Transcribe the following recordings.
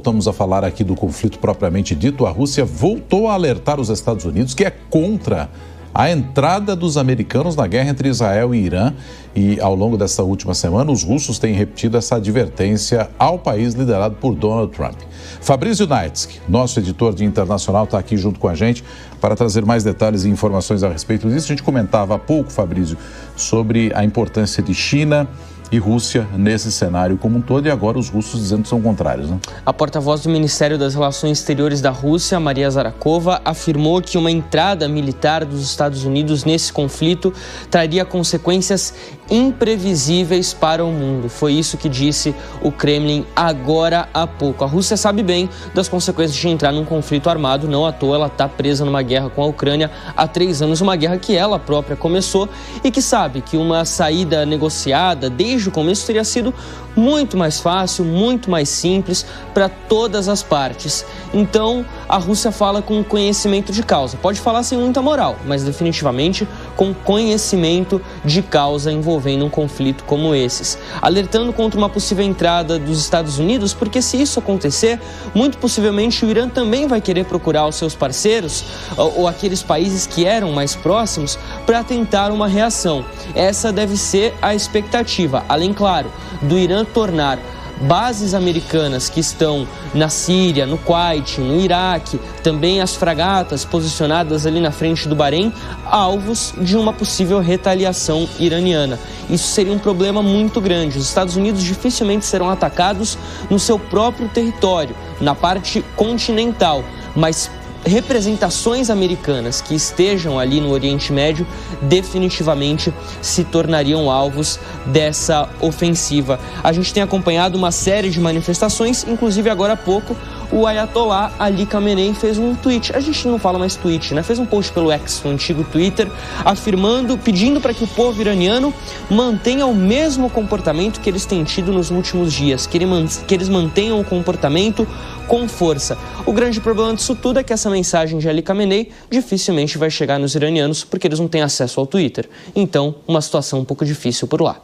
Voltamos a falar aqui do conflito propriamente dito. A Rússia voltou a alertar os Estados Unidos que é contra a entrada dos americanos na guerra entre Israel e Irã. E ao longo dessa última semana, os russos têm repetido essa advertência ao país liderado por Donald Trump. Fabrício Naitsky, nosso editor de internacional, está aqui junto com a gente para trazer mais detalhes e informações a respeito disso. A gente comentava há pouco, Fabrício, sobre a importância de China e Rússia nesse cenário como um todo, e agora os russos dizendo que são contrários, né? A porta-voz do Ministério das Relações Exteriores da Rússia, Maria Zakharova, afirmou que uma entrada militar dos Estados Unidos nesse conflito traria consequências imprevisíveis para o mundo. Foi isso que disse o Kremlin agora há pouco. A Rússia sabe bem das consequências de entrar num conflito armado, não à toa ela está presa numa guerra com a Ucrânia há 3 anos, uma guerra que ela própria começou e que sabe que uma saída negociada desde o começo teria sido muito mais fácil, muito mais simples para todas as partes. Então, a Rússia fala com conhecimento de causa. Pode falar sem muita moral, mas definitivamente com conhecimento de causa envolvendo um conflito como esses. Alertando contra uma possível entrada dos Estados Unidos, porque se isso acontecer, muito possivelmente o Irã também vai querer procurar os seus parceiros ou aqueles países que eram mais próximos para tentar uma reação. Essa deve ser a expectativa. Além, claro, do Irã tornar bases americanas que estão na Síria, no Kuwait, no Iraque, também as fragatas posicionadas ali na frente do Bahrein, alvos de uma possível retaliação iraniana. Isso seria um problema muito grande. Os Estados Unidos dificilmente serão atacados no seu próprio território, na parte continental, mas representações americanas que estejam ali no Oriente Médio definitivamente se tornariam alvos dessa ofensiva. A gente tem acompanhado uma série de manifestações, inclusive agora há pouco o Ayatollah Ali Khamenei fez um tweet, a gente não fala mais tweet, né? Fez um post pelo X, o antigo Twitter, afirmando, pedindo para que o povo iraniano mantenha o mesmo comportamento que eles têm tido nos últimos dias, que eles mantenham o comportamento com força. O grande problema disso tudo é que essa mensagem de Ali Khamenei dificilmente vai chegar nos iranianos, porque eles não têm acesso ao Twitter. Então, uma situação um pouco difícil por lá.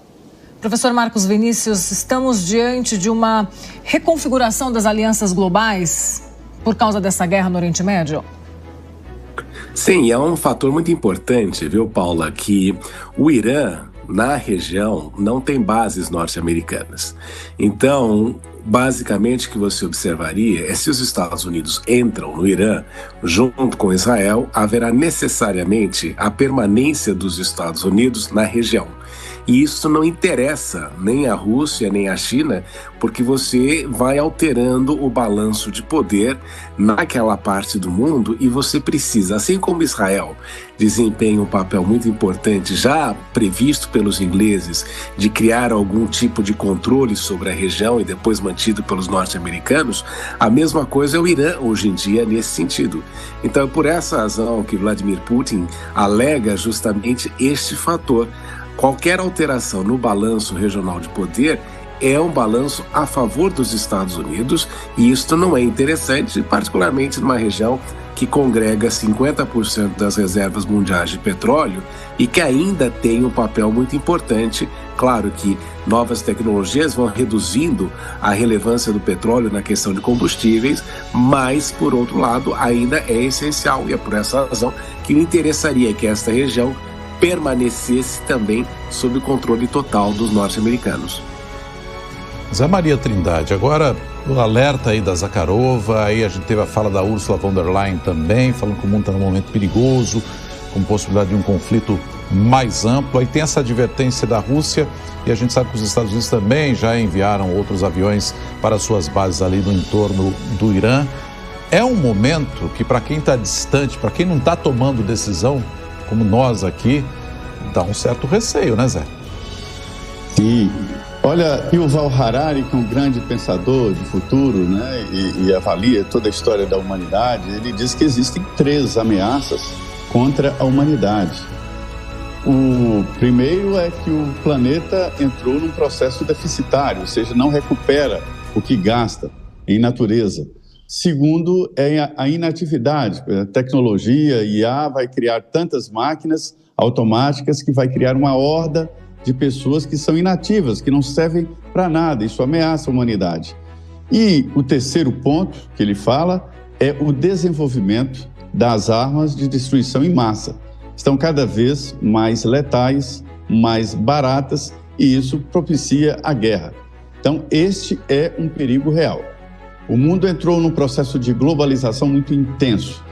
Professor Marcos Vinícius, estamos diante de uma reconfiguração das alianças globais por causa dessa guerra no Oriente Médio? Sim, é um fator muito importante, viu, Paula, que o Irã, na região, não tem bases norte-americanas. Então, basicamente, o que você observaria é se os Estados Unidos entram no Irã, junto com Israel, haverá necessariamente a permanência dos Estados Unidos na região. E isso não interessa nem a Rússia, nem a China, porque você vai alterando o balanço de poder naquela parte do mundo e você precisa, assim como Israel desempenha um papel muito importante, já previsto pelos ingleses, de criar algum tipo de controle sobre a região e depois mantido pelos norte-americanos, a mesma coisa é o Irã hoje em dia nesse sentido. Então, é por essa razão que Vladimir Putin alega justamente este fator. Qualquer alteração no balanço regional de poder é um balanço a favor dos Estados Unidos e isto não é interessante, particularmente numa região que congrega 50% das reservas mundiais de petróleo e que ainda tem um papel muito importante. Claro que novas tecnologias vão reduzindo a relevância do petróleo na questão de combustíveis, mas, por outro lado, ainda é essencial e é por essa razão que me interessaria que esta região permanecesse também sob o controle total dos norte-americanos. Zé Maria Trindade, agora o alerta aí da Zakharova, aí a gente teve a fala da Ursula von der Leyen também, falando que o mundo está num momento perigoso, com possibilidade de um conflito mais amplo. Aí tem essa advertência da Rússia e a gente sabe que os Estados Unidos também já enviaram outros aviões para suas bases ali no entorno do Irã. É um momento que, para quem está distante, para quem não está tomando decisão, como nós aqui, dá um certo receio, né, Zé? Sim. Olha, Yuval Harari, que é um grande pensador de futuro, né, e avalia toda a história da humanidade, ele diz que existem 3 ameaças contra a humanidade. O primeiro é que o planeta entrou num processo deficitário, ou seja, não recupera o que gasta em natureza. Segundo, é a inatividade. A tecnologia, IA, vai criar tantas máquinas automáticas que vai criar uma horda de pessoas que são inativas, que não servem para nada. Isso ameaça a humanidade. E o terceiro ponto que ele fala é o desenvolvimento das armas de destruição em massa. Estão cada vez mais letais, mais baratas, e isso propicia a guerra. Então, este é um perigo real. O mundo entrou num processo de globalização muito intenso.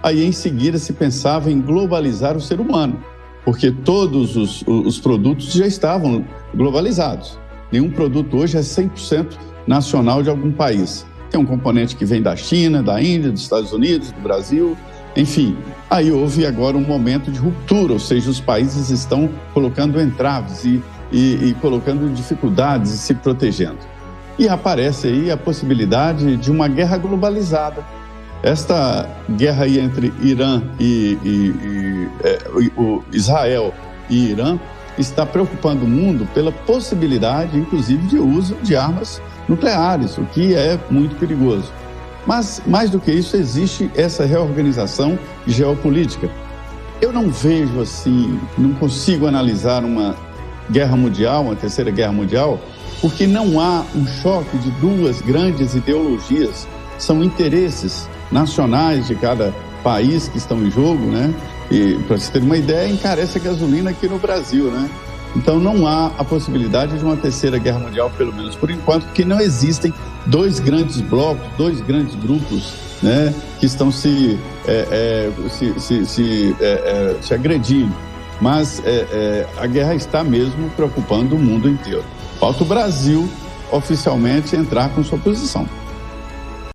Aí, em seguida, se pensava em globalizar o ser humano, porque todos os produtos já estavam globalizados. Nenhum produto hoje é 100% nacional de algum país. Tem um componente que vem da China, da Índia, dos Estados Unidos, do Brasil, enfim. Aí houve agora um momento de ruptura, ou seja, os países estão colocando entraves e colocando dificuldades e se protegendo. E aparece aí a possibilidade de uma guerra globalizada. Esta guerra aí entre Irã Israel e Irã está preocupando o mundo pela possibilidade, inclusive, de uso de armas nucleares, o que é muito perigoso. Mas, mais do que isso, existe essa reorganização geopolítica. Eu não vejo assim, não consigo analisar uma guerra mundial, uma terceira guerra mundial, porque não há um choque de duas grandes ideologias. São interesses nacionais de cada país que estão em jogo, né? E, para você ter uma ideia, encarece a gasolina aqui no Brasil, né? Então não há a possibilidade de uma terceira guerra mundial, pelo menos por enquanto, porque não existem dois grandes blocos, dois grandes grupos, né, que estão se agredindo. Mas a guerra está mesmo preocupando o mundo inteiro. Falta o Brasil oficialmente entrar com sua posição.